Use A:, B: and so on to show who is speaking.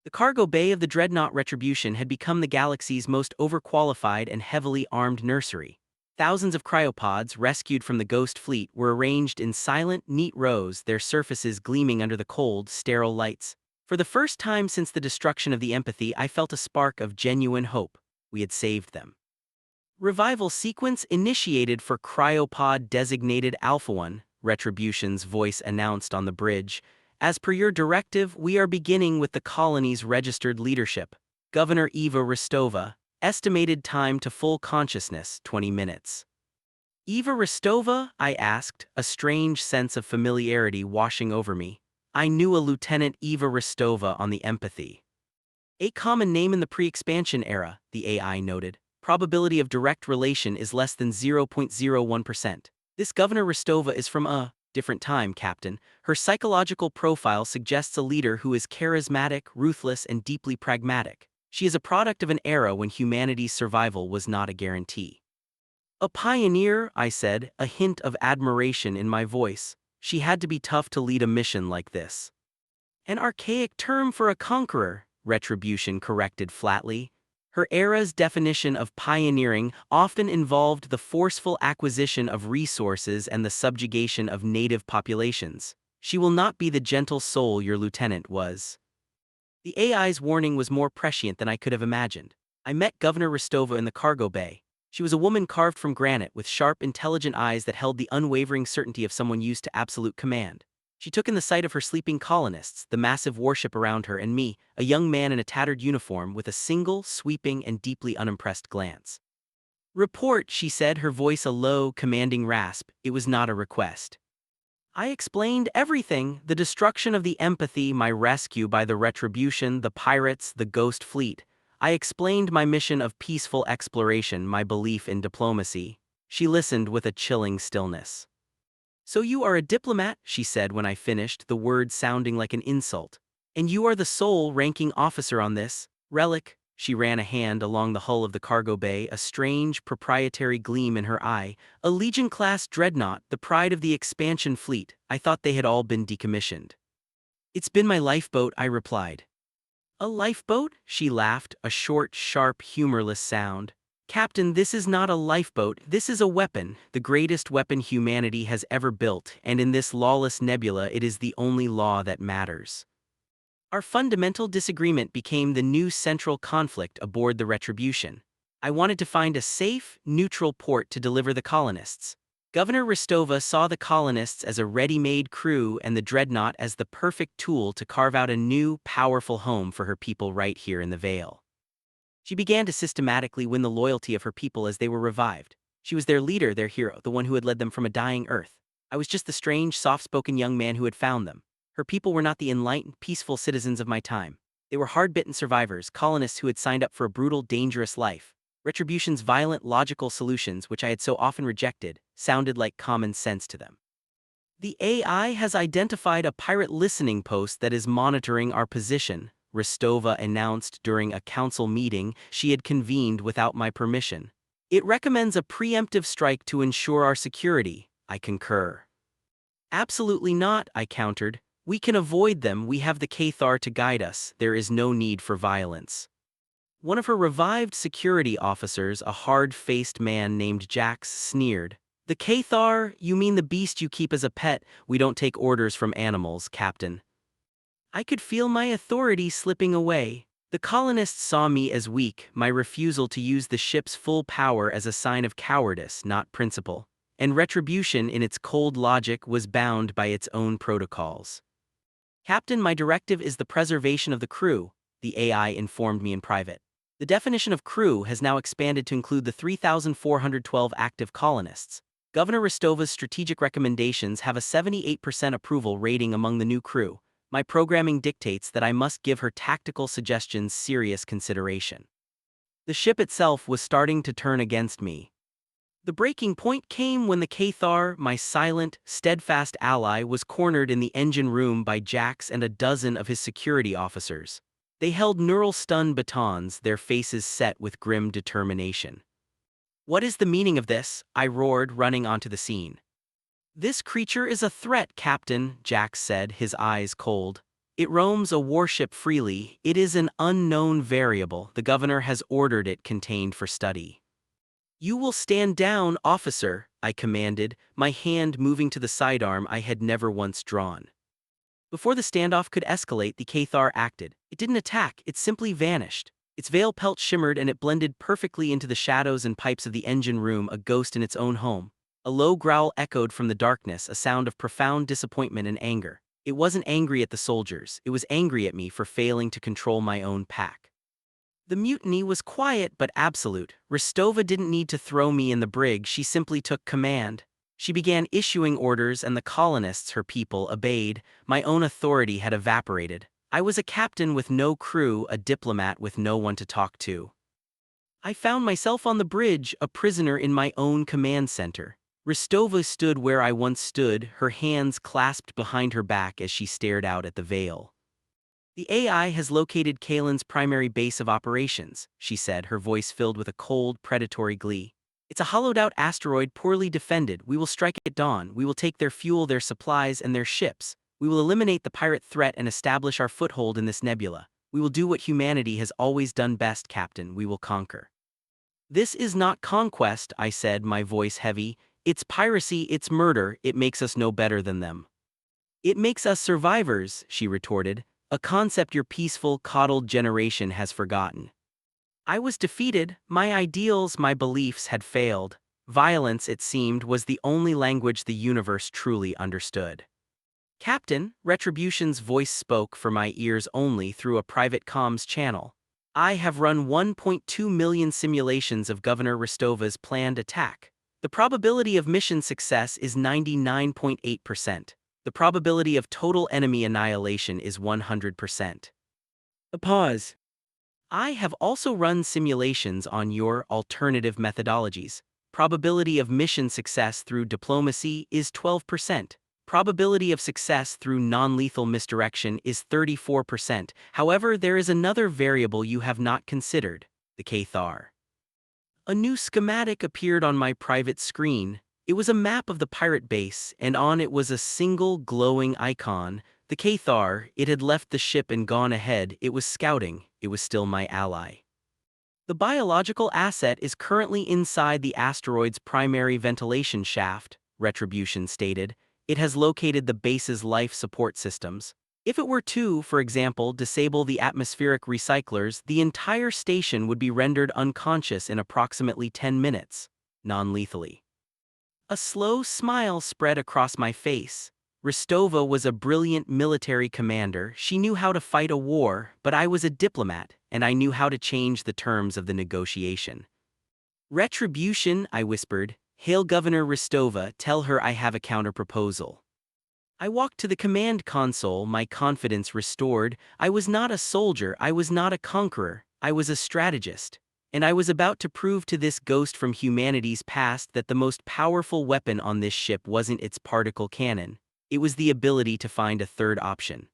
A: The cargo bay of the Dreadnought Retribution had become the galaxy's most overqualified and heavily armed nursery. Thousands of cryopods, rescued from the Ghost Fleet, were arranged in silent, neat rows, their surfaces gleaming under the cold, sterile lights. For the first time since the destruction of the Empathy, I felt a spark of genuine hope. We had saved them. Revival sequence initiated for cryopod designated Alpha 1, Retribution's voice announced on the bridge. As per your directive, we are beginning with the colony's registered leadership. Governor Rostova, estimated time to full consciousness, 20 minutes. Rostova? I asked, a strange sense of familiarity washing over me. I knew a Lieutenant Rostova on the Empathy. A common name in the pre-expansion era, the AI noted. Probability of direct relation is less than 0.01%. This Governor Rostova is from a different time, Captain. Her psychological profile suggests a leader who is charismatic, ruthless, and deeply pragmatic. She is a product of an era when humanity's survival was not a guarantee. A pioneer, I said, a hint of admiration in my voice. She had to be tough to lead a mission like this. An archaic term for a conqueror, Retribution corrected flatly. Her era's definition of pioneering often involved the forceful acquisition of resources and the subjugation of native populations. She will not be the gentle soul your lieutenant was. The AI's warning was more prescient than I could have imagined. I met Governor Rostova in the cargo bay. She was a woman carved from granite with sharp, intelligent eyes that held the unwavering certainty of someone used to absolute command. She took in the sight of her sleeping colonists, the massive warship around her, and me, a young man in a tattered uniform, with a single, sweeping, and deeply unimpressed glance. "Report," she said, her voice a low, commanding rasp. It was not a request. I explained everything: the destruction of the Empathy, my rescue by the Retribution, the pirates, the Ghost Fleet. I explained my mission of peaceful exploration, my belief in diplomacy. She listened with a chilling stillness. "So you are a diplomat," she said when I finished, the word sounding like an insult. "And you are the sole ranking officer on this relic?" She ran a hand along the hull of the cargo bay, a strange, proprietary gleam in her eye. "A Legion-class dreadnought, the pride of the expansion fleet. I thought they had all been decommissioned." "It's been my lifeboat," I replied. "A lifeboat?" she laughed, a short, sharp, humorless sound. "Captain, this is not a lifeboat, this is a weapon, the greatest weapon humanity has ever built, and in this lawless nebula it is the only law that matters." Our fundamental disagreement became the new central conflict aboard the Retribution. I wanted to find a safe, neutral port to deliver the colonists. Governor Rostova saw the colonists as a ready-made crew and the Dreadnought as the perfect tool to carve out a new, powerful home for her people right here in the Vale. She began to systematically win the loyalty of her people as they were revived. She was their leader, their hero, the one who had led them from a dying Earth. I was just the strange, soft-spoken young man who had found them. Her people were not the enlightened, peaceful citizens of my time. They were hard-bitten survivors, colonists who had signed up for a brutal, dangerous life. Retribution's violent, logical solutions, which I had so often rejected, sounded like common sense to them. "The AI has identified a pirate listening post that is monitoring our position," Rostova announced during a council meeting she had convened without my permission. "It recommends a preemptive strike to ensure our security." I concur. "Absolutely not," I countered. "We can avoid them, we have the Cathar to guide us, there is no need for violence." One of her revived security officers, a hard-faced man named Jax, sneered. "The Cathar? You mean the beast you keep as a pet? We don't take orders from animals, Captain." I could feel my authority slipping away. The colonists saw me as weak, my refusal to use the ship's full power as a sign of cowardice, not principle. And Retribution, in its cold logic, was bound by its own protocols. "Captain, my directive is the preservation of the crew," the AI informed me in private. The definition of crew has now expanded to include the 3,412 active colonists. Governor Rostova's strategic recommendations have a 78% approval rating among the new crew. My programming dictates that I must give her tactical suggestions serious consideration. The ship itself was starting to turn against me. The breaking point came when the Cathar, my silent, steadfast ally, was cornered in the engine room by Jax and a dozen of his security officers. They held neural stun batons, their faces set with grim determination. "What is the meaning of this?" I roared, running onto the scene. "This creature is a threat, Captain," Jax said, his eyes cold. It roams a warship freely. It is an unknown variable. The governor has ordered it contained for study. You will stand down, officer, I commanded, my hand moving to the sidearm I had never once drawn. Before the standoff could escalate, the Cathar acted. It didn't attack, it simply vanished. Its veil pelt shimmered and it blended perfectly into the shadows and pipes of the engine room, a ghost in its own home. A low growl echoed from the darkness, a sound of profound disappointment and anger. It wasn't angry at the soldiers, it was angry at me for failing to control my own pack. The mutiny was quiet but absolute. Rostova didn't need to throw me in the brig, she simply took command. She began issuing orders and the colonists, her people, obeyed. My own authority had evaporated. I was a captain with no crew, a diplomat with no one to talk to. I found myself on the bridge, a prisoner in my own command center. Rostova stood where I once stood, her hands clasped behind her back as she stared out at the veil. The AI has located Kalen's primary base of operations, she said, her voice filled with a cold, predatory glee. It's a hollowed-out asteroid poorly defended. We will strike at dawn. We will take their fuel, their supplies, and their ships. We will eliminate the pirate threat and establish our foothold in this nebula. We will do what humanity has always done best, Captain. We will conquer. This is not conquest, I said, my voice heavy. It's piracy, it's murder, it makes us no better than them. It makes us survivors, she retorted, a concept your peaceful, coddled generation has forgotten. I was defeated, my ideals, my beliefs had failed. Violence, it seemed, was the only language the universe truly understood. Captain, Retribution's voice spoke for my ears only through a private comms channel. I have run 1.2 million simulations of Governor Rostova's planned attack. The probability of mission success is 99.8%. The probability of total enemy annihilation is 100%. A pause. I have also run simulations on your alternative methodologies. Probability of mission success through diplomacy is 12%. Probability of success through non-lethal misdirection is 34%. However, there is another variable you have not considered, the Cathar. A new schematic appeared on my private screen. It was a map of the pirate base, and on it was a single glowing icon. The Cathar, it had left the ship and gone ahead. It was scouting. It was still my ally. The biological asset is currently inside the asteroid's primary ventilation shaft, Retribution stated. It has located the base's life support systems. If it were to, for example, disable the atmospheric recyclers, the entire station would be rendered unconscious in approximately 10 minutes, non-lethally. A slow smile spread across my face. Rostova was a brilliant military commander. She knew how to fight a war, but I was a diplomat, and I knew how to change the terms of the negotiation. Retribution, I whispered. Hail Governor Rostova, tell her I have a counter-proposal. I walked to the command console, my confidence restored. I was not a soldier, I was not a conqueror, I was a strategist. And I was about to prove to this ghost from humanity's past that the most powerful weapon on this ship wasn't its particle cannon. It was the ability to find a third option.